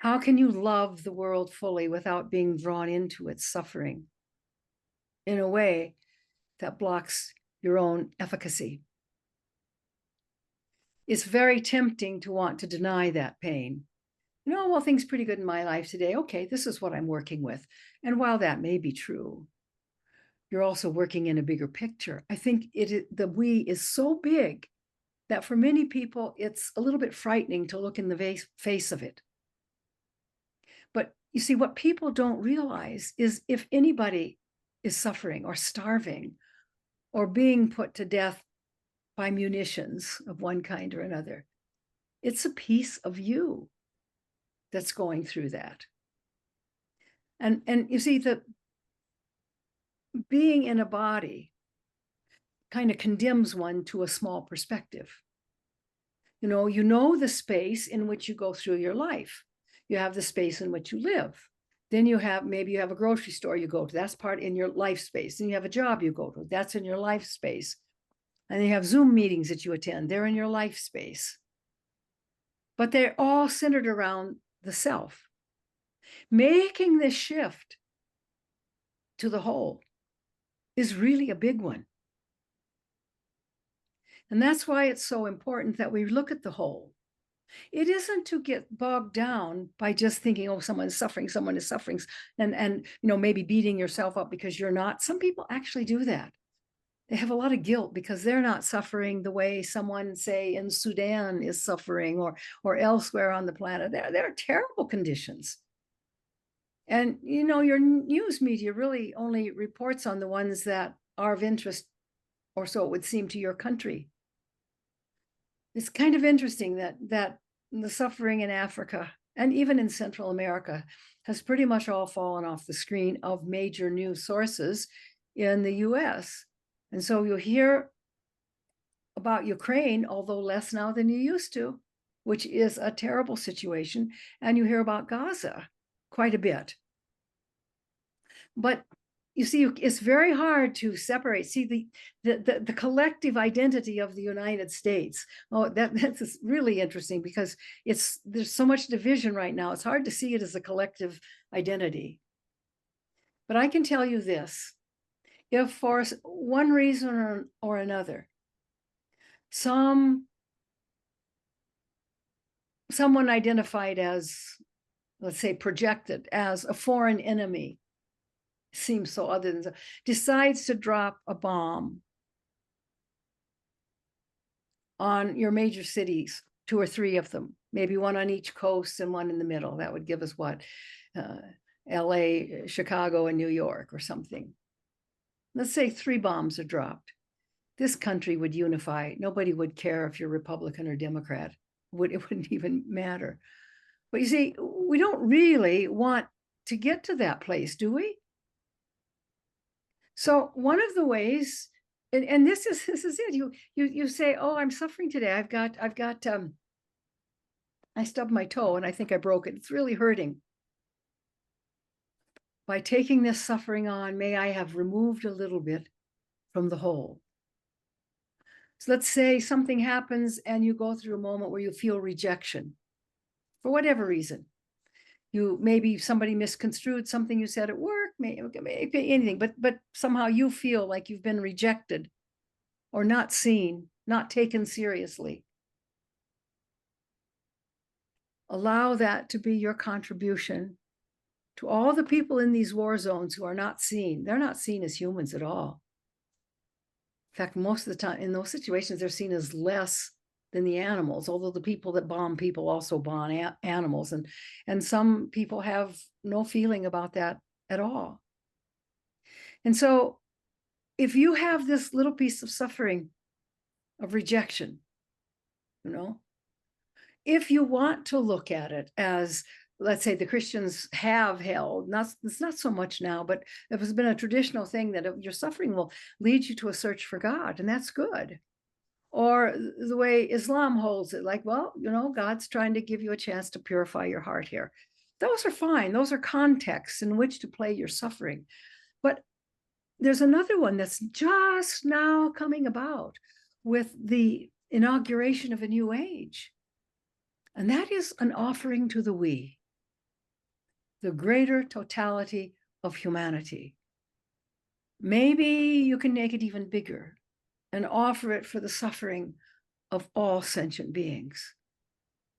How can you love the world fully without being drawn into its suffering in a way that blocks your own efficacy? It's very tempting to want to deny that pain. Well, things are pretty good in my life today. Okay, this is what I'm working with. And while that may be true, you're also working in a bigger picture. I think the we is so big that for many people, it's a little bit frightening to look in the face of it. But you see, what people don't realize is if anybody is suffering or starving or being put to death by munitions of one kind or another, it's a piece of you that's going through that. And you see, the being in a body kind of condemns one to a small perspective. You know the space in which you go through your life. You have the space in which you live. Then maybe you have a grocery store you go to. That's part in your life space. Then you have a job you go to. That's in your life space. And you have Zoom meetings that you attend. They're in your life space. But they're all centered around the self. Making this shift to the whole is really a big one. And that's why it's so important that we look at the whole. It isn't to get bogged down by just thinking, oh, someone is suffering, and maybe beating yourself up because you're not. Some people actually do that. They have a lot of guilt because they're not suffering the way someone, say, in Sudan is suffering or elsewhere on the planet. There are terrible conditions. And, your news media really only reports on the ones that are of interest, or so it would seem, to your country. It's kind of interesting that the suffering in Africa and even in Central America has pretty much all fallen off the screen of major news sources in the US. And so you'll hear about Ukraine, although less now than you used to, which is a terrible situation. And you hear about Gaza quite a bit. But you see, it's very hard to separate. See, the collective identity of the United States. Oh, that's really interesting because there's so much division right now. It's hard to see it as a collective identity. But I can tell you this: if for one reason or another, someone identified as, let's say, projected as a foreign enemy, seems so other than so, decides to drop a bomb on your major cities, 2 or 3 of them, maybe one on each coast and one in the middle. That would give us what? LA, Chicago, and New York or something. Let's say 3 bombs are dropped. This country would unify. Nobody would care if you're Republican or Democrat. It wouldn't even matter. But you see, we don't really want to get to that place, do we? So one of the ways, and this is it. You say, oh, I'm suffering today. I stubbed my toe and I think I broke it. It's really hurting. By taking this suffering on, may I have removed a little bit from the whole. So let's say something happens and you go through a moment where you feel rejection for whatever reason. Maybe somebody misconstrued something you said at work, maybe anything, but somehow you feel like you've been rejected or not seen, not taken seriously. Allow that to be your contribution to all the people in these war zones who are not seen. They're not seen as humans at all. In fact, most of the time in those situations, they're seen as less than the animals, although the people that bomb people also bomb animals. And some people have no feeling about that at all. And so if you have this little piece of suffering, of rejection, if you want to look at it as, let's say, the Christians have held, it's not so much now, but it has been a traditional thing that your suffering will lead you to a search for God, and that's good. Or the way Islam holds it, like, well, God's trying to give you a chance to purify your heart here. Those are fine. Those are contexts in which to play your suffering. But there's another one that's just now coming about with the inauguration of a new age. And that is an offering to the we. the greater totality of humanity. Maybe you can make it even bigger and offer it for the suffering of all sentient beings,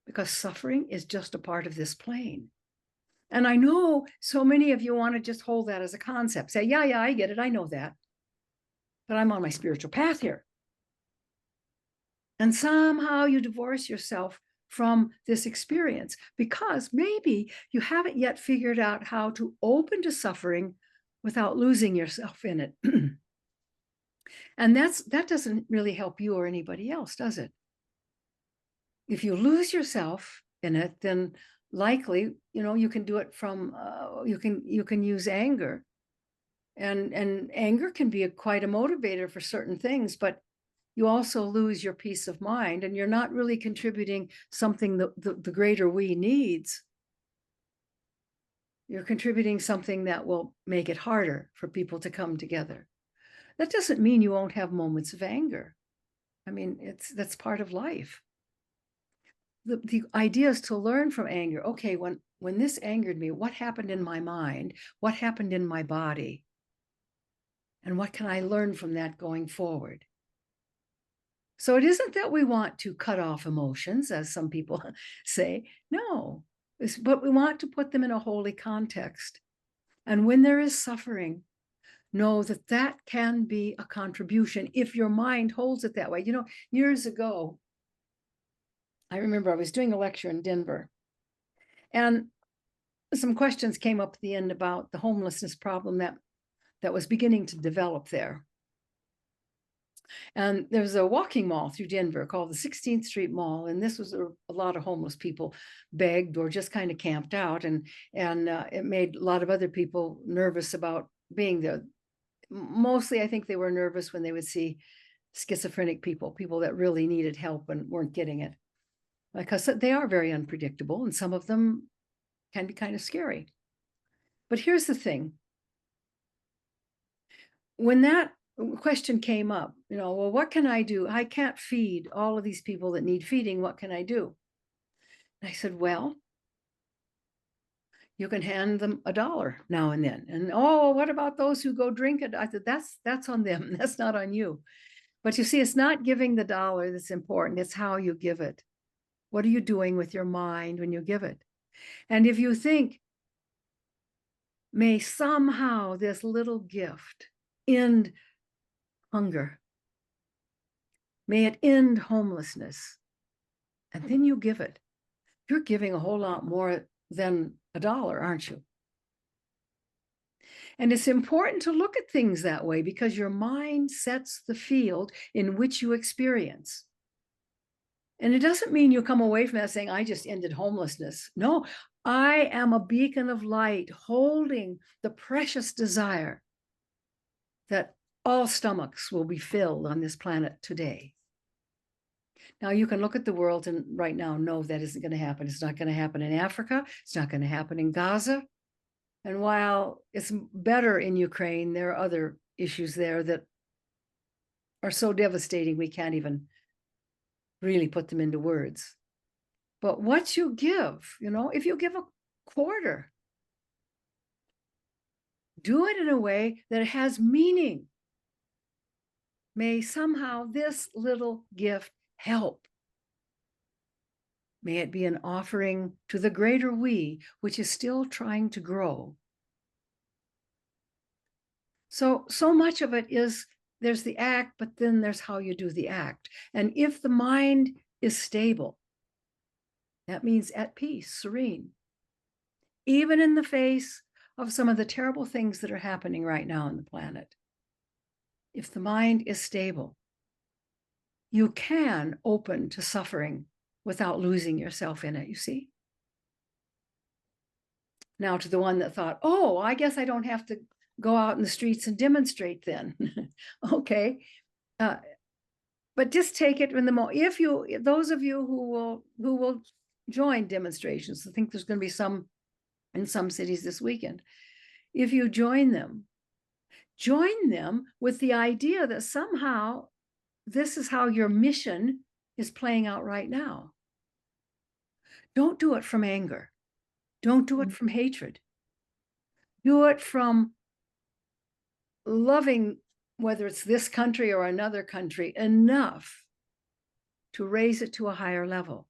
because suffering is just a part of this plane. And I know so many of you want to just hold that as a concept. Say, yeah, I get it. I know that. But I'm on my spiritual path here. And somehow you divorce yourself from this experience because maybe you haven't yet figured out how to open to suffering without losing yourself in it. And that doesn't really help you or anybody else, does it? If you lose yourself in it, then likely, you can do it from, you can use anger. And anger can be quite a motivator for certain things, but you also lose your peace of mind, and you're not really contributing something the greater we needs. You're contributing something that will make it harder for people to come together. That doesn't mean you won't have moments of anger. I mean, that's part of life. The idea is to learn from anger. Okay, when this angered me, what happened in my mind? What happened in my body? And what can I learn from that going forward? So it isn't that we want to cut off emotions, as some people say. No, but we want to put them in a holy context. And when there is suffering, know that that can be a contribution if your mind holds it that way. Years ago, I remember I was doing a lecture in Denver, and some questions came up at the end about the homelessness problem that was beginning to develop there. And there was a walking mall through Denver called the 16th Street Mall. And this was a lot of homeless people begged or just kind of camped out. And it made a lot of other people nervous about being there. Mostly, I think they were nervous when they would see schizophrenic people that really needed help and weren't getting it. Because they are very unpredictable, and some of them can be kind of scary. But here's the thing. When that question came up, well, what can I do? I can't feed all of these people that need feeding. What can I do? And I said, well, you can hand them $1 now and then. And what about those who go drink it? I said, that's on them. That's not on you. But you see, it's not giving the dollar that's important. It's how you give it. What are you doing with your mind when you give it? And if you think, may somehow this little gift end hunger, may it end homelessness, and then you give it, you're giving a whole lot more than $1, aren't you? And it's important to look at things that way because your mind sets the field in which you experience. And it doesn't mean you come away from that saying, I just ended homelessness. No, I am a beacon of light holding the precious desire that all stomachs will be filled on this planet today. Now, you can look at the world and right now know that isn't going to happen. It's not going to happen in Africa. It's not going to happen in Gaza. And while it's better in Ukraine, there are other issues there that are so devastating we can't even really put them into words. But what you give, if you give a quarter, do it in a way that it has meaning. May somehow this little gift help. May it be an offering to the greater we, which is still trying to grow. So much of it is, there's the act, but then there's how you do the act. And if the mind is stable, that means at peace, serene, even in the face of some of the terrible things that are happening right now on the planet. If the mind is stable, you can open to suffering without losing yourself in it, you see? Now, to the one that thought, I guess I don't have to go out in the streets and demonstrate then. Okay. But just take it in the moment. Those of you who will join demonstrations, I think there's going to be some in some cities this weekend. If you join them with the idea that somehow this is how your mission is playing out right now. Don't do it from anger. Don't do it from hatred. Do it from loving, whether it's this country or another country, enough to raise it to a higher level.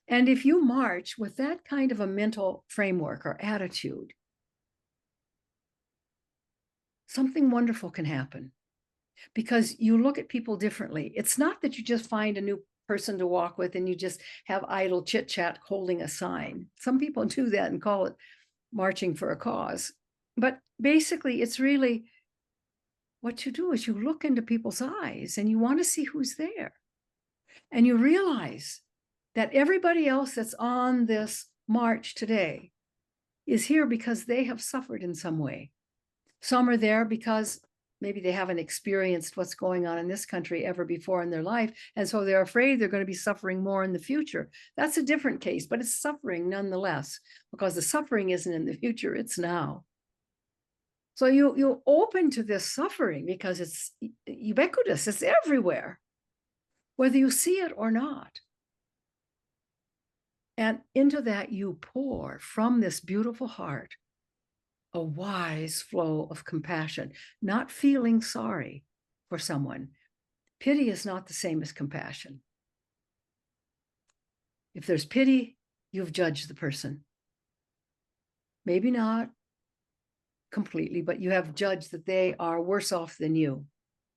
And if you march with that kind of a mental framework or attitude, something wonderful can happen, because you look at people differently. It's not that you just find a new person to walk with and you just have idle chit chat holding a sign. Some people do that and call it marching for a cause. But basically, it's really what you do is you look into people's eyes and you want to see who's there. And you realize that everybody else that's on this march today is here because they have suffered in some way. Some are there because maybe they haven't experienced what's going on in this country ever before in their life. And so they're afraid they're going to be suffering more in the future. That's a different case, but it's suffering nonetheless, because the suffering isn't in the future, it's now. So you open to this suffering because it's ubiquitous, it's everywhere, whether you see it or not. And into that you pour from this beautiful heart a wise flow of compassion, not feeling sorry for someone. Pity is not the same as compassion. If there's pity, you've judged the person. Maybe not completely, but you have judged that they are worse off than you.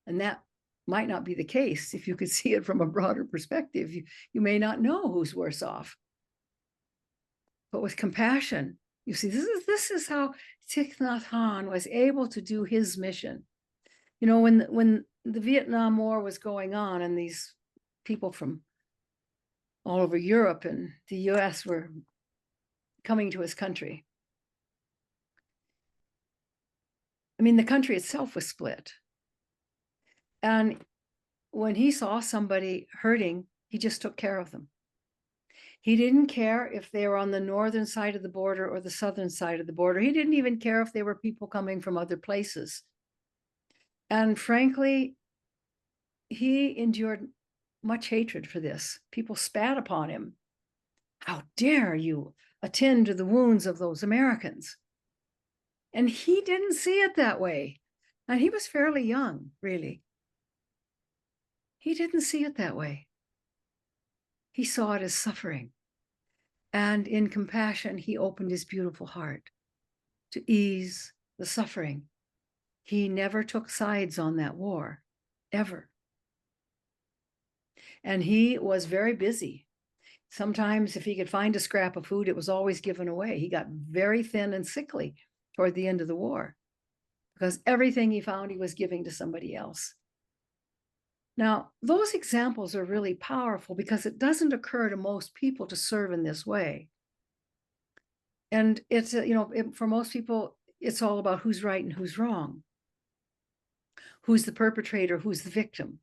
And that might not be the case. If you could see it from a broader perspective, you may not know who's worse off. But with compassion, you see, this is how Thich Nhat Hanh was able to do his mission. You know, when the Vietnam War was going on and these people from all over Europe and the US were coming to his country, I mean, the country itself was split. And when he saw somebody hurting, he just took care of them. He didn't care if they were on the northern side of the border or the southern side of the border. He didn't even care if they were people coming from other places. And frankly, he endured much hatred for this. People spat upon him. How dare you attend to the wounds of those Americans? And he didn't see it that way. And he was fairly young, really. He didn't see it that way. He saw it as suffering. And in compassion, he opened his beautiful heart to ease the suffering. He never took sides on that war, ever. And he was very busy. Sometimes if he could find a scrap of food, it was always given away. He got very thin and sickly toward the end of the war because everything he found he was giving to somebody else. Now, those examples are really powerful because it doesn't occur to most people to serve in this way. And it's, for most people, it's all about who's right and who's wrong. Who's the perpetrator, who's the victim.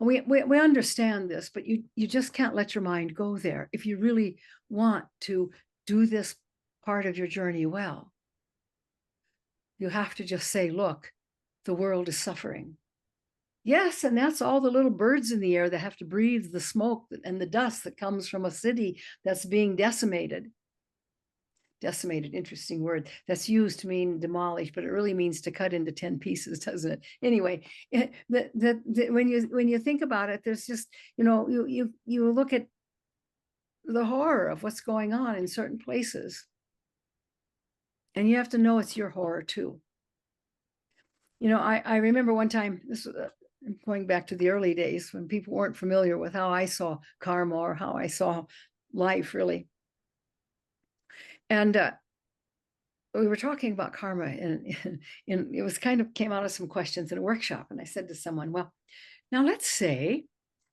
And we understand this, but you just can't let your mind go there if you really want to do this part of your journey well. You have to just say, look, the world is suffering. Yes, and that's all the little birds in the air that have to breathe the smoke and the dust that comes from a city that's being decimated. Decimated, interesting word. That's used to mean demolish, but it really means to cut into 10 pieces, doesn't it? Anyway, when you think about it, there's just, you look at the horror of what's going on in certain places. And you have to know it's your horror too. I remember one time, this going back to the early days when people weren't familiar with how I saw karma or how I saw life, really. And we were talking about karma, and it was kind of came out of some questions in a workshop. And I said to someone, well, now let's say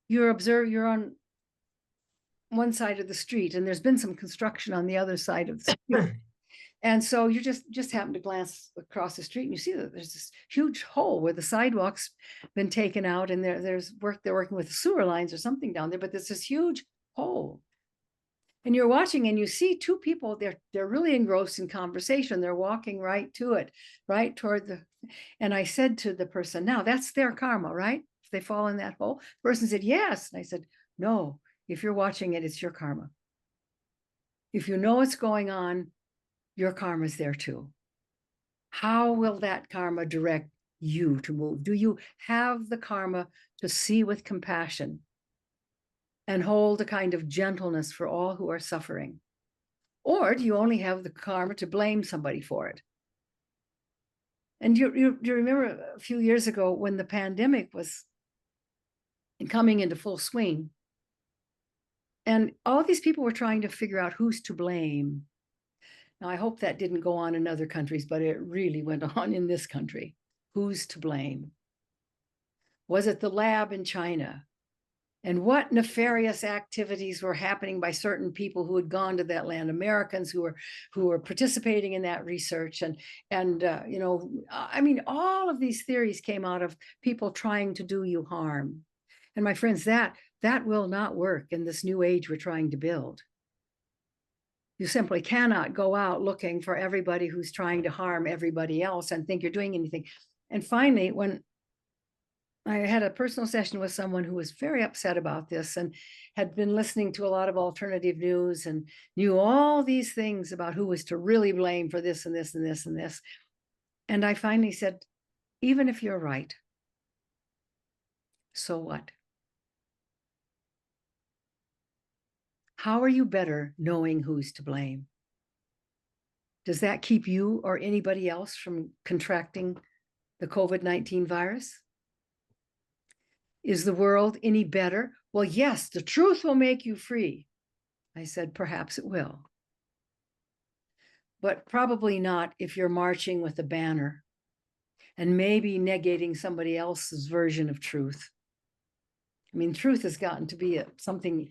you're on one side of the street and there's been some construction on the other side of the street. And so you just happen to glance across the street and you see that there's this huge hole where the sidewalk's been taken out, and they're working with sewer lines or something down there, but there's this huge hole. And you're watching and you see two people, they're really engrossed in conversation. They're walking right to it, right toward and I said to the person, now that's their karma, right? If they fall in that hole. The person said, yes. And I said, no, if you're watching it, it's your karma. If you know what's going on, your karma is there too. How will that karma direct you to move? Do you have the karma to see with compassion and hold a kind of gentleness for all who are suffering? Or do you only have the karma to blame somebody for it? And you remember a few years ago when the pandemic was coming into full swing, and all these people were trying to figure out who's to blame. Now, I hope that didn't go on in other countries, but it really went on in this country. Who's to blame? Was it the lab in China? And what nefarious activities were happening by certain people who had gone to that land, Americans who were participating in that research, and you know, I mean, all of these theories came out of people trying to do you harm. And my friends, that will not work in this new age we're trying to build. You simply cannot go out looking for everybody who's trying to harm everybody else and think you're doing anything. And finally, when I had a personal session with someone who was very upset about this and had been listening to a lot of alternative news and knew all these things about who was to really blame for this and this and this and this. And I finally said, even if you're right, so what? How are you better knowing who's to blame? Does that keep you or anybody else from contracting the COVID-19 virus? Is the world any better? Well, yes, the truth will make you free. I said, perhaps it will. But probably not if you're marching with a banner and maybe negating somebody else's version of truth. I mean, truth has gotten to be something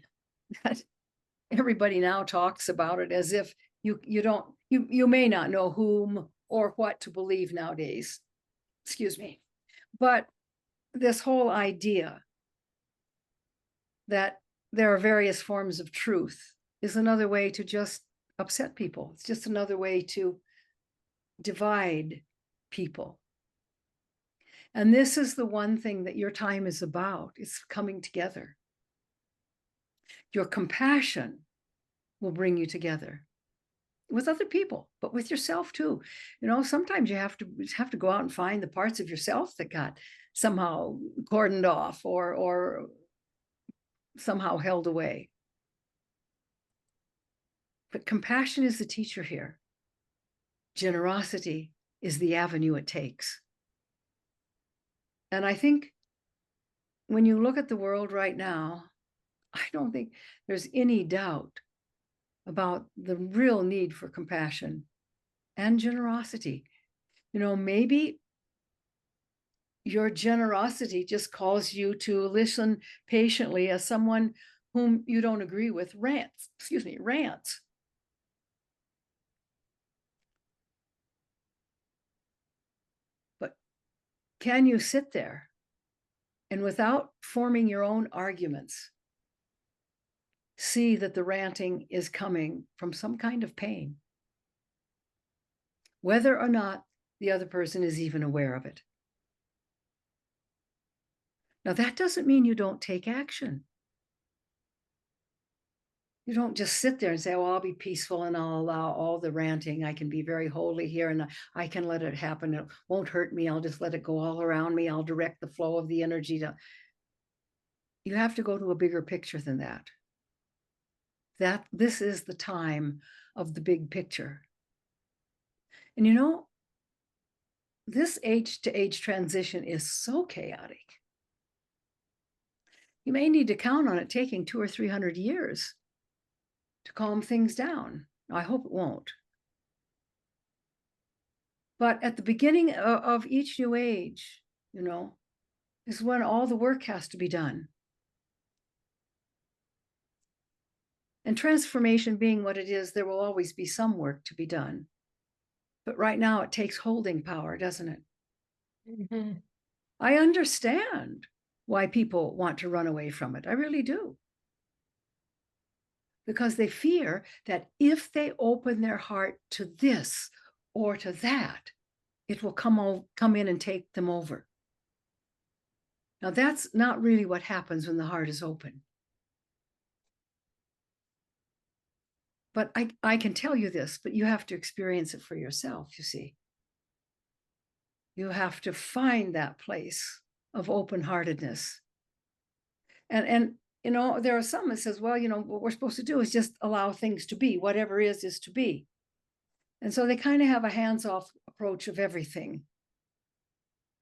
that everybody now talks about it as if you may not know whom or what to believe nowadays. Excuse me. But this whole idea that there are various forms of truth is another way to just upset people. It's just another way to divide people. And this is the one thing that your time is about. It's coming together. Your compassion will bring you together with other people, but with yourself too. You know, sometimes you have to go out and find the parts of yourself that got somehow cordoned off or somehow held away. But compassion is the teacher here. Generosity is the avenue it takes. And I think when you look at the world right now, I don't think there's any doubt about the real need for compassion and generosity. You know, maybe your generosity just calls you to listen patiently as someone whom you don't agree with rants. But can you sit there and without forming your own arguments, see that the ranting is coming from some kind of pain, whether or not the other person is even aware of it? Now, that doesn't mean you don't take action. You don't just sit there and say, oh, I'll be peaceful and I'll allow all the ranting. I can be very holy here and I can let it happen. It won't hurt me. I'll just let it go all around me. I'll direct the flow of the energy to. You have to go to a bigger picture than that. This is the time of the big picture. And you know, this age to age transition is so chaotic. You may need to count on it taking 200 or 300 years to calm things down. I hope it won't. But at the beginning of each new age, you know, is when all the work has to be done. And transformation being what it is, there will always be some work to be done. But right now it takes holding power, doesn't it? Mm-hmm. I understand why people want to run away from it. I really do. Because they fear that if they open their heart to this or to that, it will come in and take them over. Now, that's not really what happens when the heart is open. But I can tell you this, but you have to experience it for yourself, you see. You have to find that place of open-heartedness. And you know, there are some that says, well, you know, what we're supposed to do is just allow things to be. Whatever is to be. And so they kind of have a hands-off approach of everything.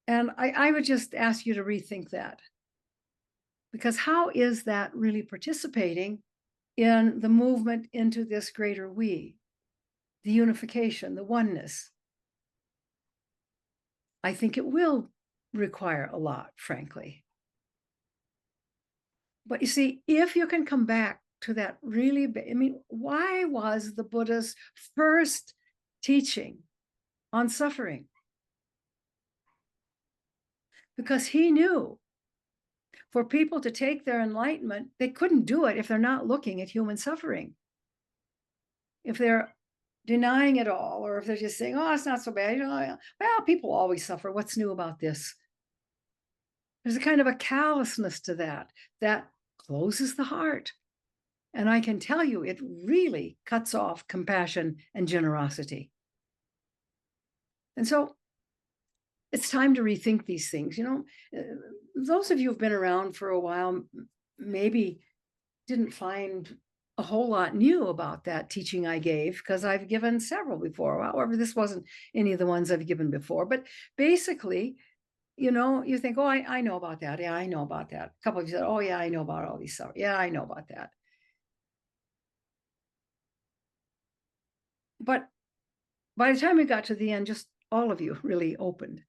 And I would just ask you to rethink that. Because how is that really participating in the movement into this greater we, the unification, the oneness? I think it will require a lot, frankly. But you see, if you can come back to that really, I mean, why was the Buddha's first teaching on suffering? Because he knew for people to take their enlightenment, they couldn't do it if they're not looking at human suffering. If they're denying it all, or if they're just saying, oh, it's not so bad, you know, well, people always suffer. What's new about this? There's a kind of a callousness to that closes the heart. And I can tell you, it really cuts off compassion and generosity. And so it's time to rethink these things. You know, those of you who've been around for a while maybe didn't find a whole lot new about that teaching I gave, because I've given several before. However, this wasn't any of the ones I've given before. But basically, you know, you think, oh, I know about that. Yeah, I know about that. A couple of you said, oh, yeah, I know about all these stuff. Yeah, I know about that. But by the time we got to the end, just all of you really opened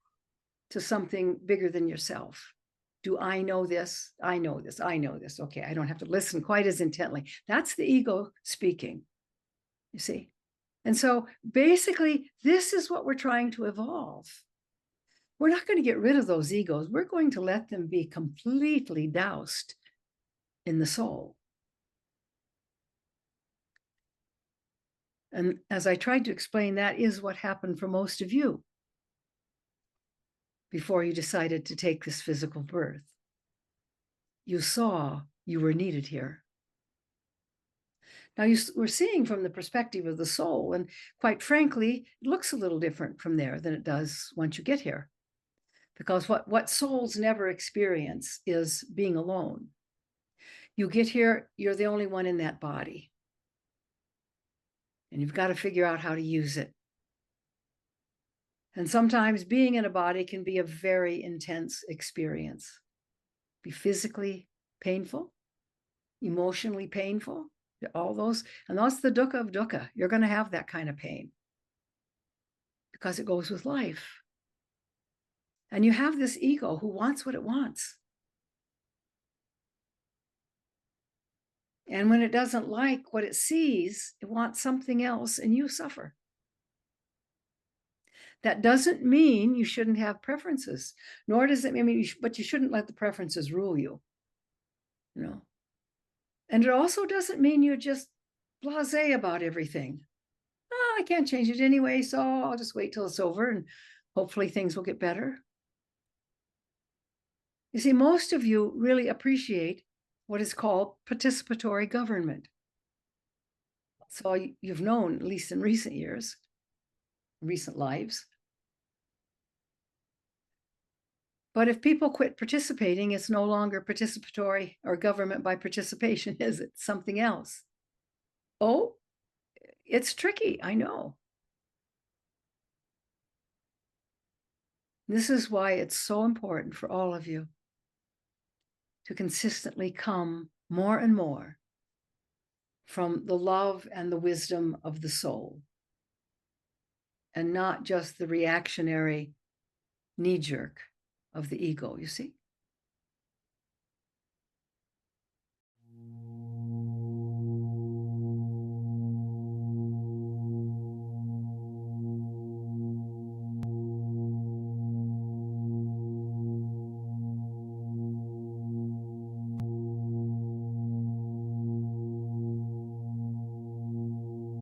to something bigger than yourself. Do I know this? I know this. I know this. Okay, I don't have to listen quite as intently. That's the ego speaking, you see. And so basically, this is what we're trying to evolve. We're not going to get rid of those egos. We're going to let them be completely doused in the soul. And as I tried to explain, that is what happened for most of you before you decided to take this physical birth. You saw you were needed here. Now, we're seeing from the perspective of the soul, and quite frankly, it looks a little different from there than it does once you get here. Because what souls never experience is being alone. You get here, you're the only one in that body. And you've got to figure out how to use it. And sometimes being in a body can be a very intense experience. Be physically painful, emotionally painful, all those. And that's the dukkha of dukkha. You're going to have that kind of pain because it goes with life. And you have this ego who wants what it wants. And when it doesn't like what it sees, it wants something else, and you suffer. That doesn't mean you shouldn't have preferences, nor does it mean, but you shouldn't let the preferences rule you, you know. And it also doesn't mean you're just blasé about everything. Oh, I can't change it anyway, so I'll just wait till it's over and hopefully things will get better. You see, most of you really appreciate what is called participatory government. So you've known, at least in recent years, recent lives. But if people quit participating, it's no longer participatory or government by participation, is it? Something else. Oh, it's tricky, I know. This is why it's so important for all of you to consistently come more and more from the love and the wisdom of the soul, and not just the reactionary knee-jerk of the ego, you see?